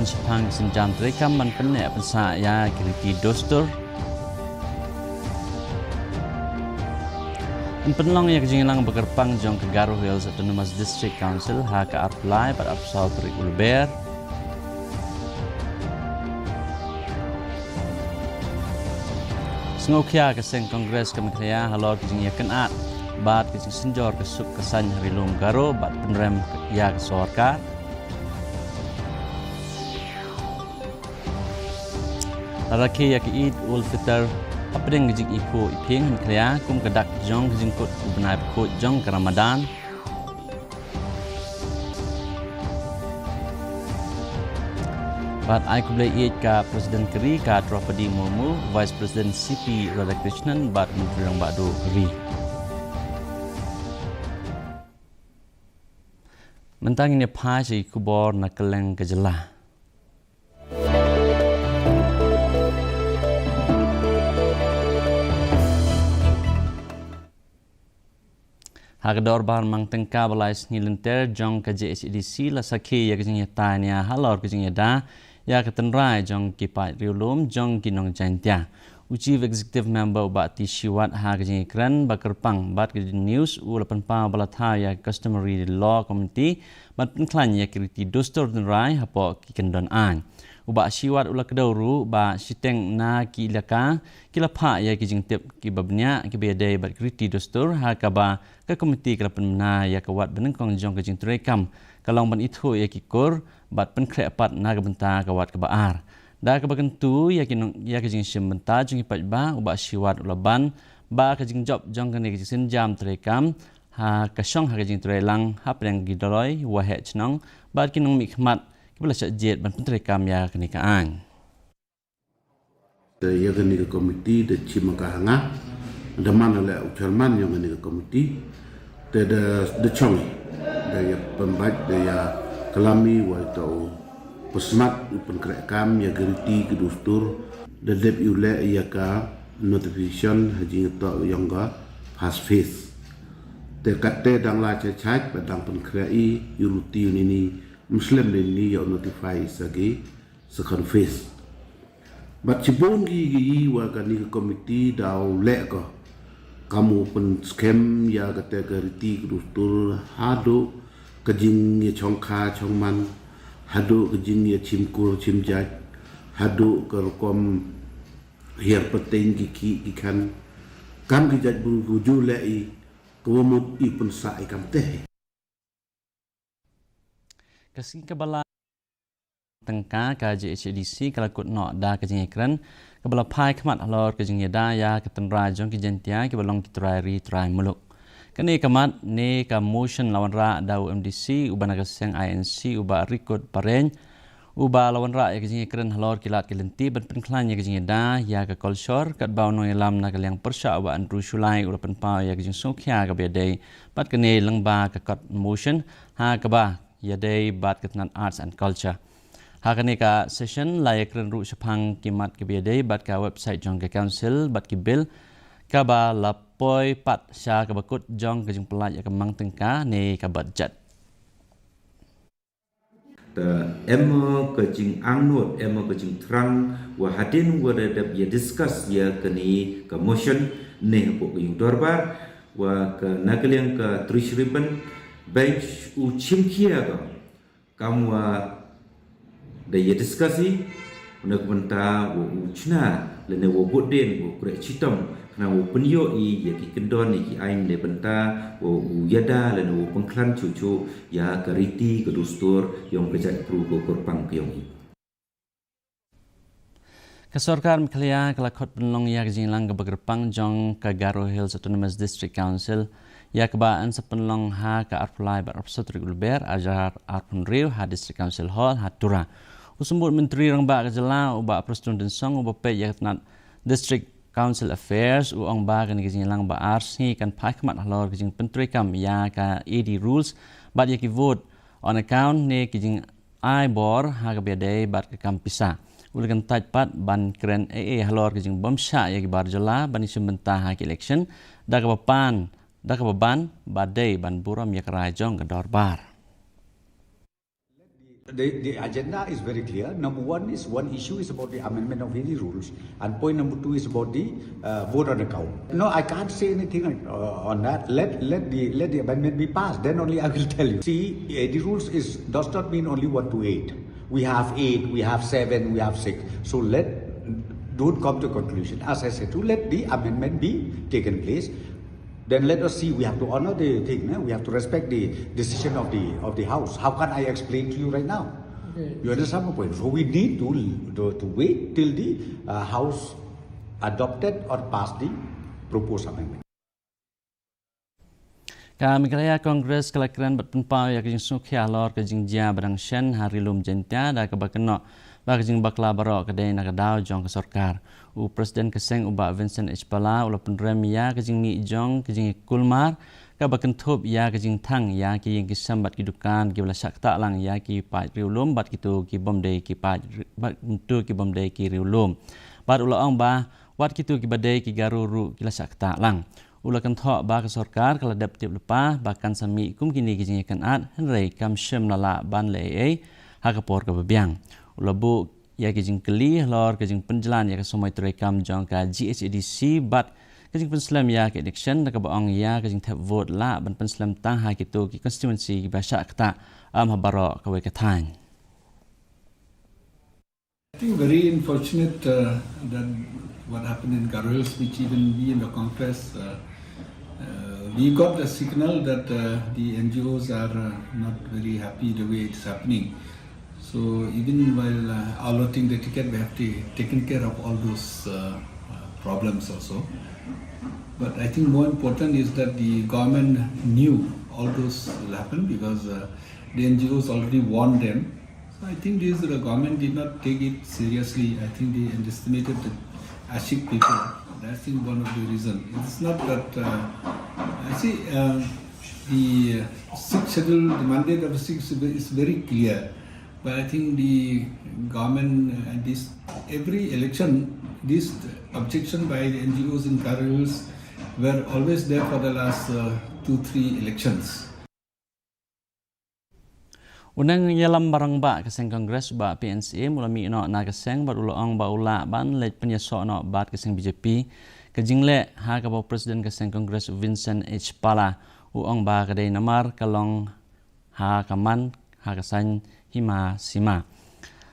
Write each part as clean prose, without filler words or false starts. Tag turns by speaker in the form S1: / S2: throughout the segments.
S1: Sepang senjam terekam man penek pensa ya kiriti dostur. Penlong ya kejingilang berkerpang jong ke Garo Hills Autonomous District Council ha ke apply pada apsal Trik Ulber. Sengokia ke seng Kongres ke Meghalaya halor kejingnya kenat bat kejing senjor ke sub kesan harilum Garo bat penrem ya ke sorkar. Lelaki yang Eid Ul Fitr apa yang gejik ipo iping Meghalaya kum kedak jong gejing kot ubenai kot jong ke Ramadan. Bat ai kublai Eid ka Presiden Keri ka Draupadi Murmu, Vice President CP Radhakrishnan bat Menteri Rang Badu Keri. Mentang ini phai kubor na keleng kejelah. Hagdor bahan mang tengka balai snilenter jong ke JHDC la sakhi ya kejing tanya halor kejing da ya ketenrai jong kipai riulum jong kinong jantia. Chief Executive Member Bati Shiwat ha kejing kran bakerpang bat kejing news u lapan pa balatha ya customary law committee bat penklan ya kiriti dostor tenrai hapo kikendon an. Uba Shiwat ula kedauru ba siteng na ki ilaka kilapa ya kijing tip ki babnya ki bedai bat kriti dostur ha kaba ke komiti kelapan na ya kawat benengkong jong kijing terekam kalong ban itu ya kikur bat penkrek pat na gebenta kawat kebaar da kebakentu ya kinong ya kijing syembenta jong ipat ba uba Shiwat ula ban ba kijing job jong kene kijing senjam terekam ha kasyong ha kijing terelang ha preng gidoloi wahe chnong bat kinong mikmat bila sejak ban penterekam ya kenikaan.
S2: Ya kenika komiti de cimakahanga ada mana le ucalman yang kenika komiti de chong de pembaik de ya kelami wa tau pesmat penkerekam ya geriti kedustur de dep ule ya ka notification haji to yang ga pass face de katte dang la chai padang penkrei yuruti ini Muslim ini yang notify sagi seconfess. But cipun gigi wakani komiti dau lek ko kamu pen scam ya kategori kedustur hado kejing ya chongka chongman hado kejing ya cimkur cimjat hado kerkom hier peteng gigi ikan kam kijat buju lei kewamut i pun sa ikam teh.
S1: Kasing kebala tengka ka JHDC kalau kut nok da kejing ekran kebala pai kemat halor kejing da ya ketenra jong kijentia ke balong kitrai trai muluk kene kemat ne ka motion lawan ra da UMDC ubana kaseng INC uba record pareng uba lawan ra ya kejing ekran halor kilat kelenti ban penklan ya kejing da ya ka culture kat bau no elam na kalyang persya uba andru sulai ulapan pa ya kejing sokhya ka bedai pat kene lengba ka kat motion ha ka ba ya day bat ketenan arts and culture. Hakani ka session layak renru sepang kimat ke biadai bat ka website jong ke council bat ki bill ka ba lapoi pat sya ka bakut jong ke jing pelaj ya kemang tengka ne ka budget.
S3: Emo ke jing angnut emo ke jing terang wa hadin wa redap ya discuss ya kini ke motion ne po ke jing dorbar wa ke nagaliang ke trishriban bench u chimkia ka kamu da ya diskusi nak benta wo uchna lene wo boden wo kre chitam na wo penyo i ya ki kendon ki ain de benta wo yada lene wo pengklan cucu ya kariti kedustur yang kejak pru go korpang piong i
S1: Kesorkar Meghalaya kelakot penlong ya kejinglang ke bergerpang jong ke Garo Hills Autonomous District Council ya kebaan sepenlong ha ke arpulai berapsot reguler ajar arpun riu ha District Council Hall ha tura. Usembut Menteri Rang Ba kejela uba Preston dan Song uba pe ya kenat District Council Affairs uang ba kan kejinglang ba arsi kan pakmat halor kejing pentrikam ya ka ED rules bat ya ki vote on account ne kejing ai bor ha ke bedai bat ke kampisa. Ulikan tajpat ban keren halor kejing bomsha ya ki barjala ban isembenta ha ki election da ke papan da kebeban badai ban buram ya kerajong ke dorbar.
S4: The agenda is very clear. Number one issue is about the amendment of any rules, and point number two is about the vote on account. No, I can't say anything on that. Let the amendment be passed. Then only I will tell you. See, the rules does not mean only 1 to 8. We have 8, we have 7, we have 6. So don't come to conclusion. As I said, to let the amendment be taken place. Then let us see. We have to honor the thing. We have to respect the decision of the House. How can I explain to you right now? Okay. You understand my point? So we need to wait till the House adopted or passed the proposed amendment.
S1: MEGHALAYA Congress kelakran berpenpau ya kejing sukya lor kejing jia barang shen hari lum jentia da kebakeno ba kejing bakla barok kedai nakadau jong ke sorkar. Presiden keseng ubak Vincent H. Pala ula penrem ya kejing mi jong kejing kulmar ka bakentup ya kejing tang ya ki yang kisam bat kidukan ki bela syak tak lang ya ki pat riulum bat kitu ki bomdei ki pat bat untuk ki bomdei ki riulum. Bat ula ong ba wat kitu ki badai ki garuru ki la syak tak lang. Ula kan thok ba ke sorkar kala dap tip lepa bahkan sami kum kini kejing kan at henrei kam shem nala ban le ha kapor ka bebiang. Ula bu ya kejing keli lor kejing penjalan ya kesomai terekam jong ka GHADC bat kejing penslam ya ke election da ka baong ya kejing tap vote la ban penslam tang ha kitu ki constituency ki basha kata habaro ka we kathan.
S5: I think very unfortunate that what happened in Garhwals, which even we in the Congress we got a signal that the NGOs are not very happy the way it's happening. So even while allotting the ticket, we have to taken care of all those problems also. But I think more important is that the government knew all those will happen because the NGOs already warned them. So I think the government did not take it seriously. I think they underestimated the Ashik people. That's one of the reasons. It's not that I see the sixth schedule, the mandate of the sixth is very clear. But I think the government and every election, this objection by the NGOs in Garhwals were always there for the last 2-3 elections.
S1: Unang yalam barang ba keseng Kongres ba PNC mulami no na keseng ba ulang ba ula ban let penyaso no bat keseng BJP kejing le ha ka ba Presiden keseng Kongres Vincent H. Pala uang ba kadai namar kalong ha kaman ha kasan hima sima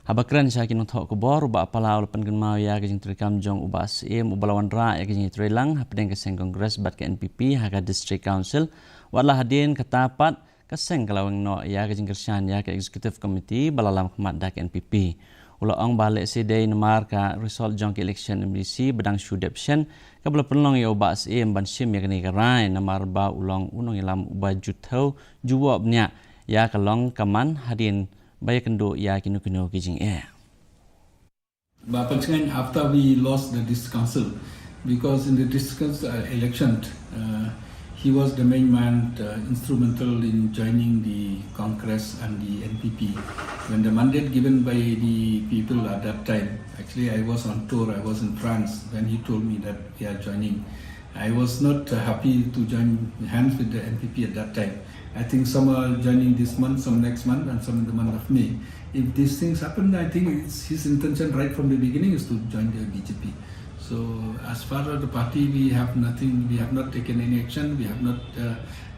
S1: habakran sya kinong thok kubor ba pala ul pengenmau ya kejing terekam jong uba SIM ubalawan ra ya kejing trelang ha pedeng keseng Kongres bat ke NPP ha ka District Council wala hadin katapat keseng kalawang no ya kejing kersian ya ke Executive Committee balalam khmat dak NPP ula ong balik sidai namar ka result jong ke election MDC bedang shudeption ka bala penlong ya uba SIM ban sim ya kini karai namar ba ulong unong ilam uba jutau juwab nya ya kalong kaman hadin baya kendo ya kinu kejing
S5: But after we lost the district council, because in the district council election, he was the main man instrumental in joining the Congress and the NPP. When the mandate given by the people at that time, actually I was on tour, I was in France when he told me that we are joining. I was not happy to join hands with the NPP at that time. I think some are joining this month, some next month, and some in the month of May. If these things happen, I think it's his intention right from the beginning is to join the BJP. So as far as the party, we have nothing, we have not taken any action, we have not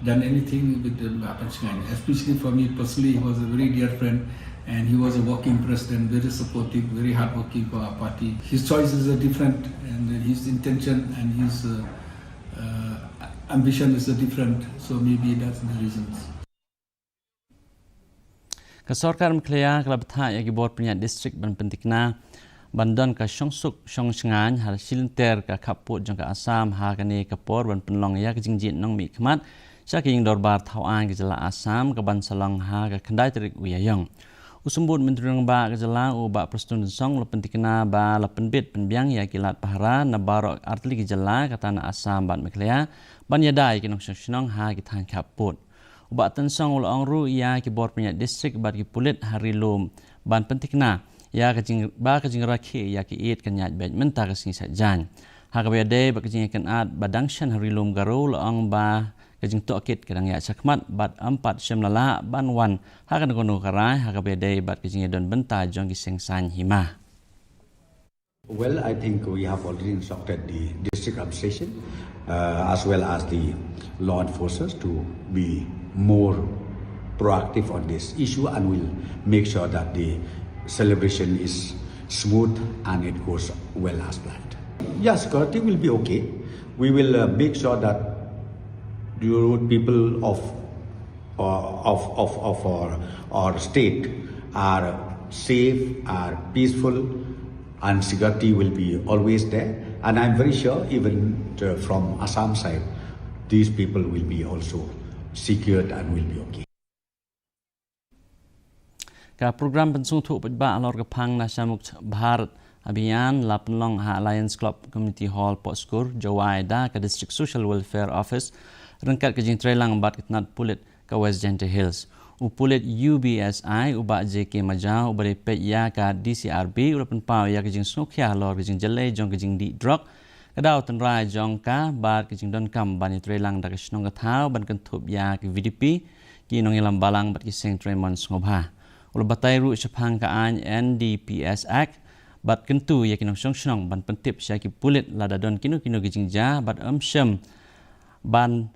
S5: done anything with the Bapanchgan. Especially for me personally, he was a very dear friend and he was a working president, very supportive, very hardworking for our party. His choices are different and his intention and his ambition is different, so maybe that's the reasons.
S1: Kesorkar MEGHALAYA kelabtha ya gibor punya distrik ban pentikna bandon ka syongsuk syongsengan hal silinter ka kaput jong ka Asam ha kani kapor ban penlong ya kejingjit nong mi khmat saking dorbar thawan ke jela Asam ka ban salong ha ka khandai terik uyayong usumbut menteri ba ke jela u ba prestun song la pentikna ba la penbit penbiang ya kilat pahara na barok artli ke jela kata na Asam ban MEGHALAYA ban yadai kinong syongsenong ha ki than kaput uba tensong ul ongru ya ki bor punya distrik bat ki pulit hari lum ban pentikna ya kejing rakhi ya ki it kanyat bet menta ka sing sajan ha ka bede ba kejing kan at badang shan hari lum garul ong ba kajing tokit kadang ya sakmat bat 4 syam lala ban wan hakan kono karai hakabedai bat kajing don benta jong giseng san hima.
S4: Well, I think we have already instructed the district administration as well as the law enforcers to be more proactive on this issue, and will make sure that the celebration is smooth and it goes well as planned. Yes, security will be okay. We will make sure that the people of our state are safe, are peaceful, and security will be always there. And I'm very sure even from Assam side, these people will be also secured and will be okay.
S1: Ka program pensung thuk pajba alor kapang na samuk Bharat Abhiyan Lapnlong ha Alliance Club Community Hall Potskur Jawai da ka District Social Welfare Office rengkat kajing trailang bat kitnat pulit ka West Gentle Hills. Upulit UBSI uba JK Majau ubari pet ya ka DCRB ulapan pau ya kajing snukya lor kajing jelai jong kajing di drug kadau tenrai jong ka bat kajing don kam bani trailang da kasnong kathau ban kentup ya ki VDP ki nong ilam balang bat kiseng Tremon ngobha. Ula batai ru sepang ka an NDPS Act bat kentu ya kinong song ban pentip sya ki pulit lada don kinu kajing ja bat syam ban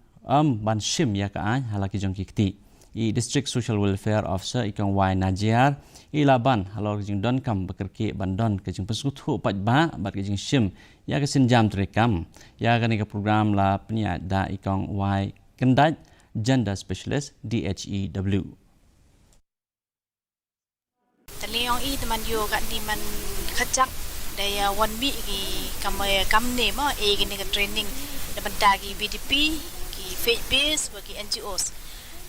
S1: shim ya ka an halaki jong kikti. I District Social Welfare Officer ikang Y Najiar ilaban halor kajing don kam bekerki bandon kajing peskutu pajba bat kajing shim ya kesin jam terekam ya kani ke program la penya da ikang Y Kendaj Gender Specialist DHEW.
S6: Taliong i teman yo kat di man kacak daya 1 week ki kamne ma e gini ke training dapat dagi BDP ki faith base bagi NGOs.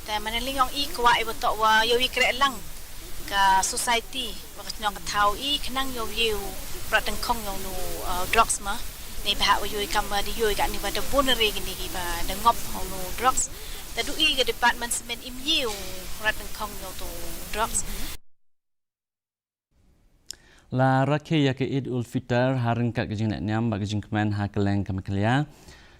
S6: Dan manalingong i kwa i betok wa yo i krek lang ka society wa knong thau i khnang yo yu prateng khong yo nu drugs ma ni ba wa yo i kam di yo ka ni ba de bonere gini ki ba de ngop ho nu drugs ta du i ke department semen im yu prateng khong yo tu drugs.
S1: La rakhe ya ke Eid ul Fitr haring kat kajing nak nyam ba kajing kemen ha keleng kamakelia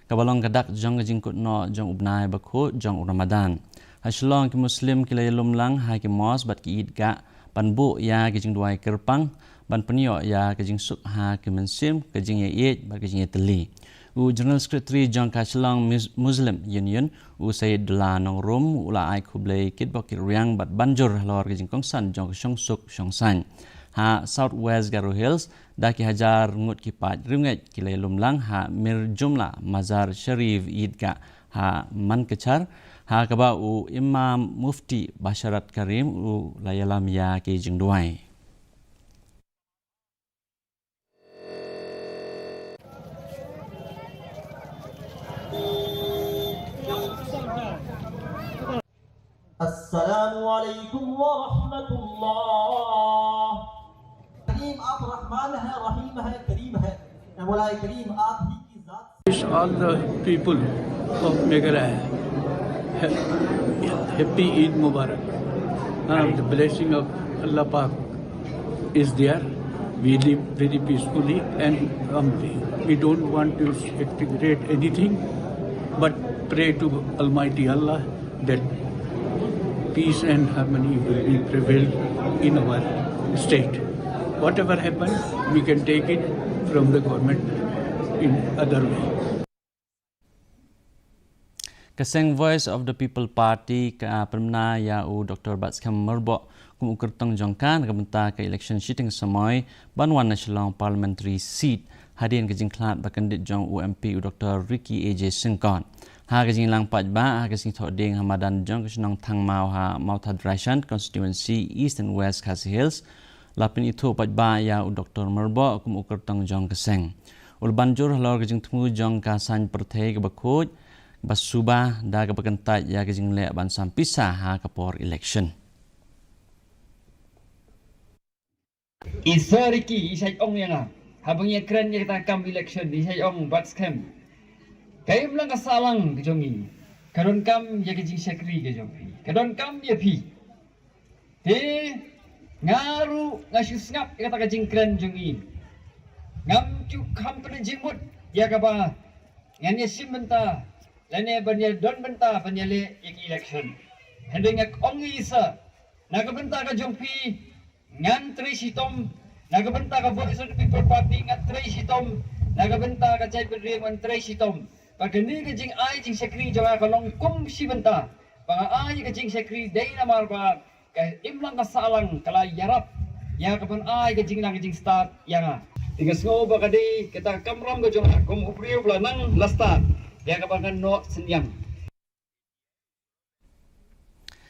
S1: kabalong kadak jong kajing kutno jong ubnai bakho jong Ramadan. Haslong ki Muslim kilay lumlang ha ki mos bat ki Eid ga panbu ya kajing duai kerpang ban penyo ya kajing suk ha ki mensim kajing ya Eid ba kajing ya teli. U General Secretary jong Haslong Muslim Union u Sayyid Dula nong rum ula ai khublei kit bokir riang bat banjur lor kajing kongsan jong shong suk shong san. Ha Southwest Garo Hills da ki hajar ngut ki pat ringet kilay lumlang ha mir jumla mazar Sharif Eid ga ha man kechar ha kaba u Imam Mufti Basharat Karim u layalam ya ke jingduai.
S7: Assalamualaikum warahmatullah. Kareem aap Rahman hai, Rahim hai, Kareem hai. Mawla Kareem aap hi ki zaat.
S8: Wish all the people of Meghalaya happy Eid Mubarak. The blessing of Allah Pak is there. We live very peacefully and calmly. We don't want to exaggerate anything, but pray to Almighty Allah that peace and harmony will be prevailed in our state. Whatever happens, we can take it from the government in other way.
S1: Kaseng Voice of the People Party ka Permna ya u Dr. Batskam Merbok kum ukertong jongkan kabenta ka election shooting samoy banwan national parliamentary seat hadian kejing klat bakandit jong UMP u Dr. Ricky AJ Singkon. Ha kejing lang pajba ha kesing thoding hamadan jong kesenong thang mau ha Mauthad Rashan constituency East and West KHASI Hills. Lapin itu pajba ya u Dr. Merbok kum ukertong jong keseng. Ul banjur halor kejing temu jong kasan perthai ke bakut basubah da ka pakentat ya kajing le ban sampisa ha kapor election
S9: isariki isai ong yang habang ya kren ya kita kam election isai ong bat scam kay mlang kasalang kejongi kadon kam ya kajing sekri kejongi kadon kam ya pi te ngaru ngasusngap ya kata kajing kren jongi ngam chu kam pen jimut ya ka ba yan ya simbenta lene banya don benta banyale ik election hendengak ongi isa nagabenta ka jongpi ngan trisitom nagabenta ka voice of the people party ngan trisitom nagabenta ka chai bedri ngan trisitom pagani ka jing ai jing sekri jawa kalong kum si benta panga ai ka jing sekri dei namar ba ka imlang ka salang kala yarap ya kapan ai ka jing nang jing start yanga tigas ngo ba kadi kita kamram ka jong kum upriu bla nang lasta ya kapan kan no senyam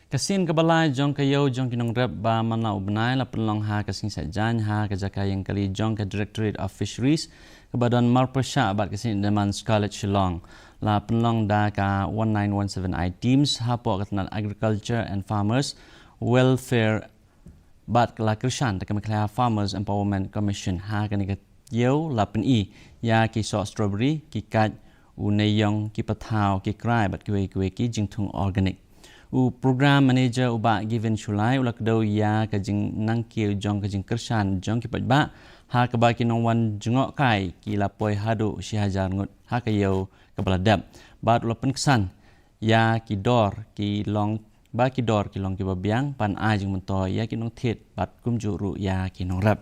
S1: Kasin kabalai jong kayo jong kinong rep ba mana ubnai la penlong ha kasing sajan ha kajaka yang kali jong ka Directorate of Fisheries kebadan marpersha bat kasin Deman Scarlet Shillong la penlong da ka 1917 teams ha po katnal Agriculture and Farmers Welfare bat la krishan ta kemakla Farmers Empowerment Commission ha kani ka yo la pen I ya ki so strawberry ki kat u neyong ki pathaw ki krai bat kwe ki jingthung organic u program manager uba given chulai ulak do ya ka jing nangkil jong ka jing kershan jong ki patba ha ka ba kinong wan jungok kai ki lapoi hadu si hajar ngut ha ka yo ka baladap bat ulapen kesan ya ki dor ki long ba ki dor ki long ki babiang pan a jing mentoy ya kinong thet bat kum juru ya kinong rap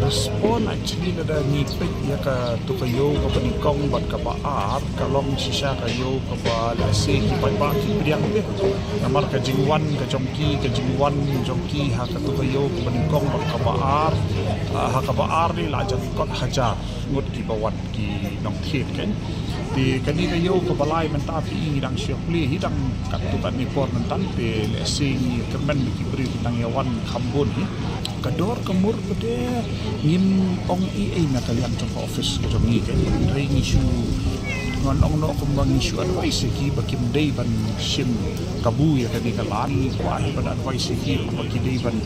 S10: Respon actually kada ngipit ya ka tukayo ka panikong bat ka baar kalong sisa kayo ka ba lasi ki pa ki priang be namar ka jingwan ka jingwan jongki ha ka tukayo ka panikong bat ka baar ha ka baar ni la jang kot hajar ngut ki bawat ki nong thiet kan di kani kayo ka balai menta pi dang syokli hidang katukan ni por mentan pe lesi kermen ki beri tang yawan khambun kador kemur kede ngim ong i na kalian trong office ko jong ni ke ring issue ngon ong no kumbang issue advice ki bakim dei ban sim kabu ya kani kalan wa ban advice ki baki dei ban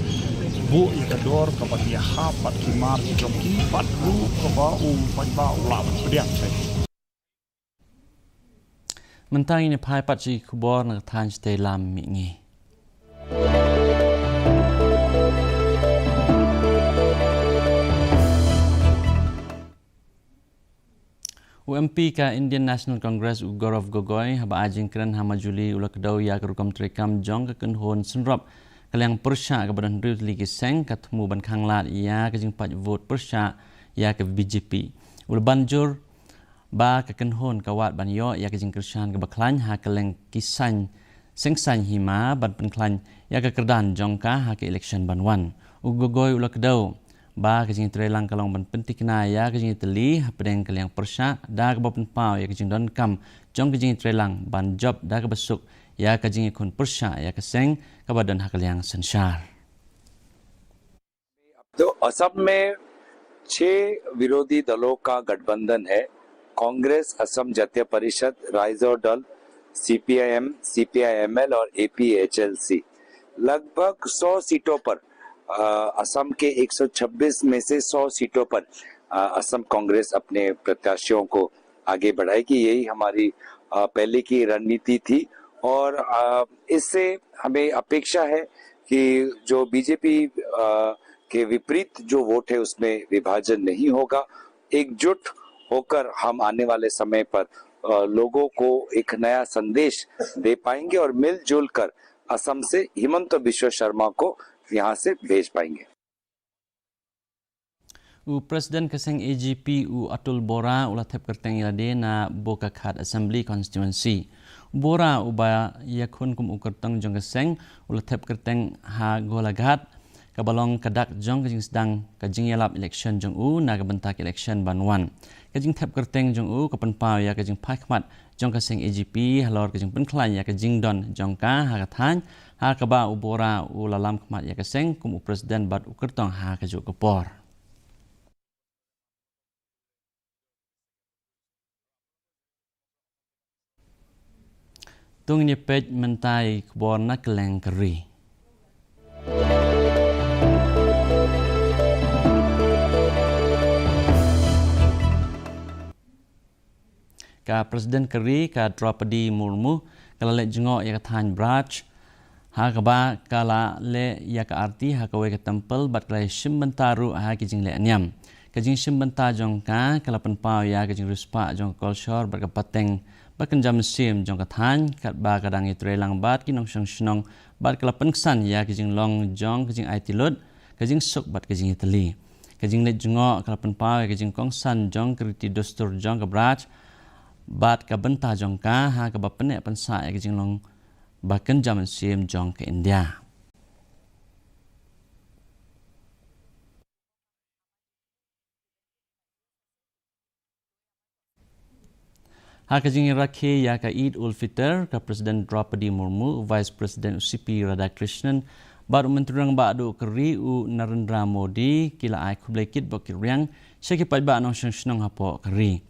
S10: bu ya kador ka baki ha pat ki mar ki jong ki pat ru ko ba u pat ba ulam pediak sai
S1: mentang ini pai pat ji kubor na than stay lam mi ngi UMP ka Indian National Congress Gaurav Gogoi haba ajing keren hama juli ulak dau ya kerukam trekam jong ka kenhon senrop kaliang persya ka badan rili ki seng katmu ban khanglat ya ka jing pat vote persya ya ka BJP ul banjur ba ka kenhon kawat ban yo ya ka jing kershan ka baklan ha kaleng kisan sengsan hima ban penklan ya ka kerdan jong ka ha ka election ban wan Gogoi ulak dau ba kajing trelang kalong ban pentik na ya kajing teli pedeng kaliang persya da ka bapen pau ya kajing don kam jong kajing trelang ban job da ka besuk ya kajing ikun persya ya kaseng ka badan hakaliang संसार
S11: तो असम में 6 विरोधी दलों का गठबंधन है कांग्रेस असम जातीय परिषद राइजो दल सीपीआईएम सीपीआईएमएल और एपीएचएलसी लगभग 100 सीटों पर असम के 126 में से 100 सीटों पर असम कांग्रेस अपने प्रत्याशियों को आगे बढ़ाएगी यही हमारी पहले की रणनीति थी और इससे हमें अपेक्षा है कि जो बीजेपी के विपरीत जो वोट है उसमें विभाजन नहीं होगा एकजुट होकर हम आने वाले समय पर लोगों को एक नया संदेश दे पाएंगे और मिलजुल कर असम से हिमंत बिश्व शर्मा को यहाँ से भेज पाएंगे
S1: Presiden Keseng AGP Atul Bora ulah thep kerteng ilade na Boka Khat Assembly Constituency. Bora uba yakun kum ukerteng jong Keseng ulah thep kerteng ha golagat kabalong kadak jong kajing sedang kajing yalap election jong na kabentak election banwan. Kajing thep kerteng jong kapan pau ya kajing phakmat jong Keseng AGP halor kajing penklan ya kajing don jong ka ha kathan ha kaba ubora ulalam khmat ya Keseng kum presiden bat ukertong ha kajuk kepor. Tung ni pej mentai kebor nak keleng keri. ka Presiden Keri ka Draupadi Murmu kala le jengok ya kathan Braj ha ka ba kala le ya ka arti ha ka we ka temple bat kala shimbentaru ha ki jing le anyam ka jing shimbenta jong ka kala penpau ya ka jing ruspa jong culture bat ka pateng bat kan jam sim jong kathan kat ba kadang itre lang bat ki nong snong bat kala pensan ya ki jing long jong ki jing IT lot ka jing sok bat ka jing itali kajing le jengok kala penpau kajing kongsan jong kriti dostur jong ka Braj bat ka benta jong ka ha ka ba penek pensa kajing long bakan jaman sim jong ke India ha kajing rakhe ya ka Eid ul Fitr ka Presiden Draupadi Murmu Vice President UCP Radhakrishnan baru menterang badu keri u Narendra Modi kila ai kublekit bokiriang sekipat ba nong snong hapo keri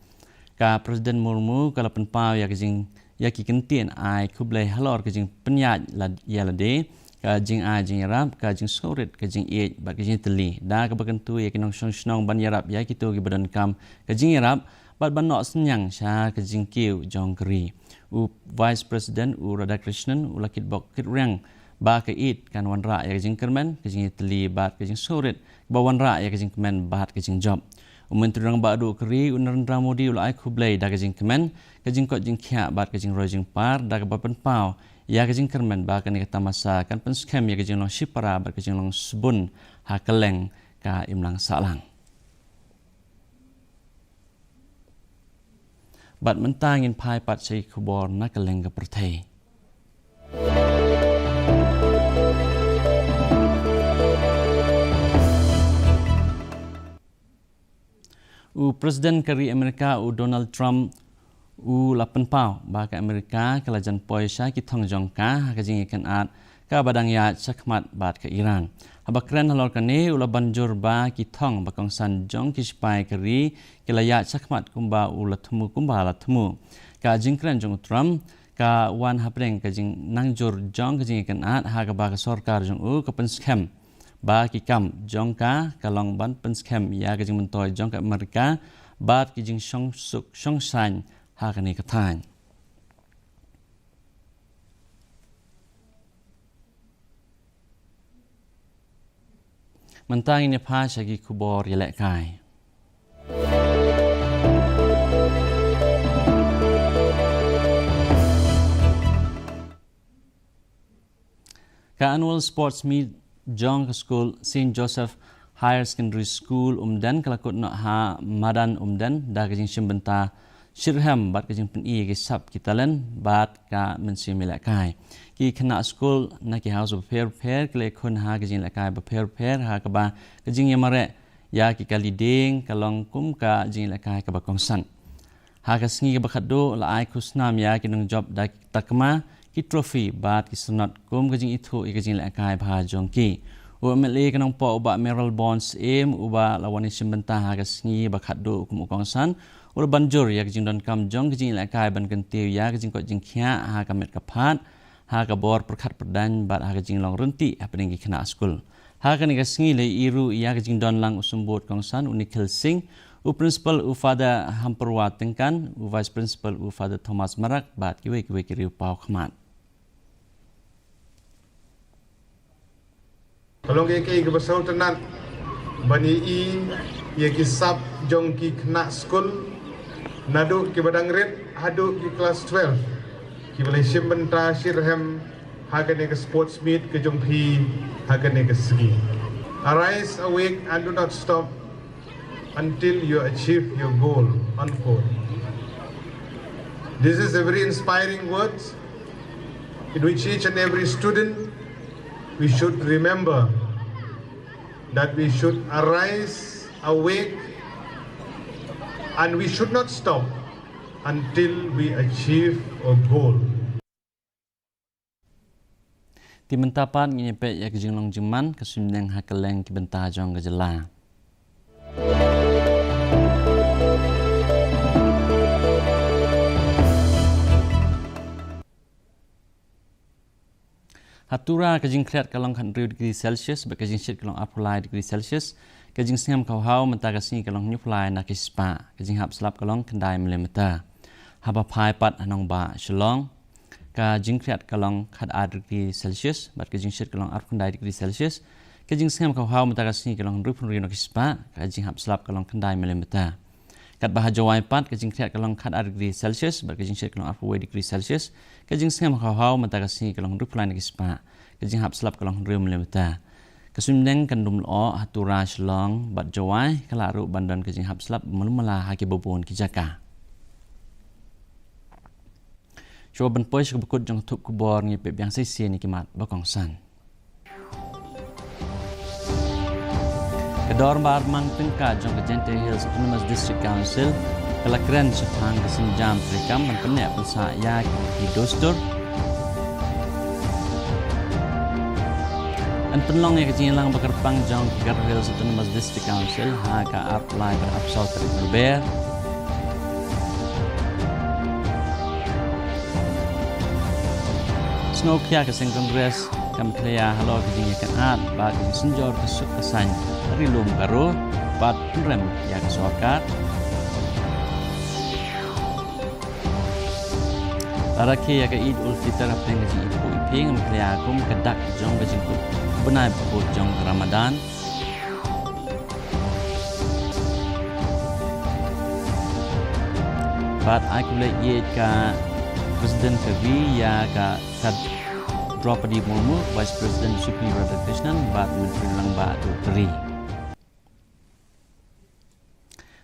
S1: ka Presiden Murmu kala penpau ya kajing ya ki kentien ai kublai halor kajing penyat la ya lade ka jing ai jing yarap ka jing sorit ka jing e ba kajing teli da ka bakentu ya kinong snong ban yarap ya kitu ki badan kam kajing yarap bat ban nok senyang sha kajing kiu jong keri u Vice President u Radhakrishnan u lakit bokiriang ba ka it kan wan ra ya kajing kermen kajing teli bat kajing sorit ba wan ra ya kajing kemen bat kajing job Menteri ba du keri Narendra Modi ulai kublai da kajing kemen kajing kot jing khia bat kajing rojing par da ka bapen pau ya kajing kermen ba kan kata masa kan pen scam ya kajing long shipara bat kajing long subun ha keleng ka imlang salang bat mentangin pai pat sei kubor na keleng ka perthai u Presiden Keri Amerika u Donald Trump u lapan pau ba ka Amerika kala jan poisa ki thong jong ka ka jing ikan at ka badang ya chakmat bat ka Iran habakren halor kane u la banjur ba ki thong ba kong san jong ki spai keri kala ya chakmat kumba u latmu kumba latmu ka jing kren jong Trump ka wan hapreng ka jing nangjur jong ka jing ikan at ha ka ba ka sarkar jong u ka pen scam ba ki kam jong ka kalong ban pen scam ya ka jing mentoy jong ka Amerika bat ki jing song suk song san ha ka ni ka than mentang ini pa sagi kubor yelek kai ka annual sports meet Jong School St. Joseph Higher Secondary School umdan kalakut nak ha madan umdan da kajing simbenta Shirham bat kajing pen i ke sab kitalen bat ka mensi milakai ki kena school na ki house of fair kle khun ha kajing lakai ba fair ha ka ba kajing yamare ya ki kaliding kalong kum ka jing lakai ka ba kongsan ha ka sngi ba khaddo la ai kusnam ya ki nong job da takma ki trophy bat ki sunat kum kajing itu i kajing lakai ba jongki u mele kanong po uba Merrill Bonds uba lawani simbenta ha ka sngi ba khaddo kum kongsan ul banjur ya kajing don kam jong kajing lakai ban kentiu ya kajing ko jing khia ha ka met ka phat ha ka bor perkhat perdan bat ha kajing long renti apa ning ki kena school ha ka ni ka sngi le iru ya kajing don lang usumbot kongsan Unikhil Singh u principal u father Hamperwa Tengkan u vice principal u father Thomas Marak bat ki we ki riu pau khmat
S12: Tolong ke besar tenan bani i ye ki sab jong ki kena school nadu ki badang red hadu ki kelas 12 ki boleh simbenta Shirham hagane ke sports meet ke jong phi hagane ke ski arise awake and do not stop until you achieve your goal unquote. This is a very inspiring words in which each and every student we should remember that we should arise awake and we should not stop until we achieve a goal.
S1: Ti mentapan nyepe ya kejing long jeman kesunyang hakeleng ki benta jong gejela Hatura kajing kreat kalong kan 2 degree Celsius bakajing shit kalong apulai degree Celsius kajing singam kau hau mentagasi kalong nyuplai na kispa kajing hap selap kalong kendai milimeter haba phai pat anong ba shalong ka jingkriat kalong khat a degree Celsius bat ka jingshit kalong ar khandai degree Celsius ka jing sngam ka haw mata ka sni kalong rupun ri no kispa ka jing hap slap kalong khandai milimeta kat bah jawai pat ka jingkriat kalong khat a degree Celsius bat ka jingshit kalong ar degree Celsius ka jing sngam ka haw mata ka sni kalong rupulai no kispa ka jing hap slap kalong ri milimeta kasumdeng kandum lo hatura shalong bat jawai kala ru bandan ka jing hap slap mulmala ha ke bobon ki jaka Coba pois ke bekut jong tup kubor ngi pe biang sesi ni kimat bakong san. Kedor bar mang tingka jong ke Gente Hills Autonomous District Council kala keren setang ke senjam rekam man penek pensa ya ki dostur. An penlong ya ke jinlang bakarpang jong ke Gar Hills Autonomous District Council ha ka apply ber apsal terik berber. Snow kia ke seng kongres kam klea halo ke jing kan at ba ke senjor ke suk kesan rilum karo bat rem ya ke sokat araki ya ke Eid ul Fitr apeng ke jing ipu iping kam klea kum kedak jong ke jing benai bu jong Ramadan bat aku le ye ka Presiden Kavi ya ka Draupadi Murmu, Vice President Supri Radhakrishnan, bat Menteri Langba Teri.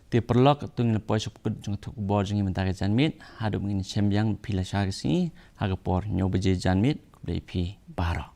S1: Ti perlok tung lepoi sukut jong tuk bor jong mentari janmit, hadu mengin sembiang pila syarisi, hagapor nyobeje janmit, kublai pi baro.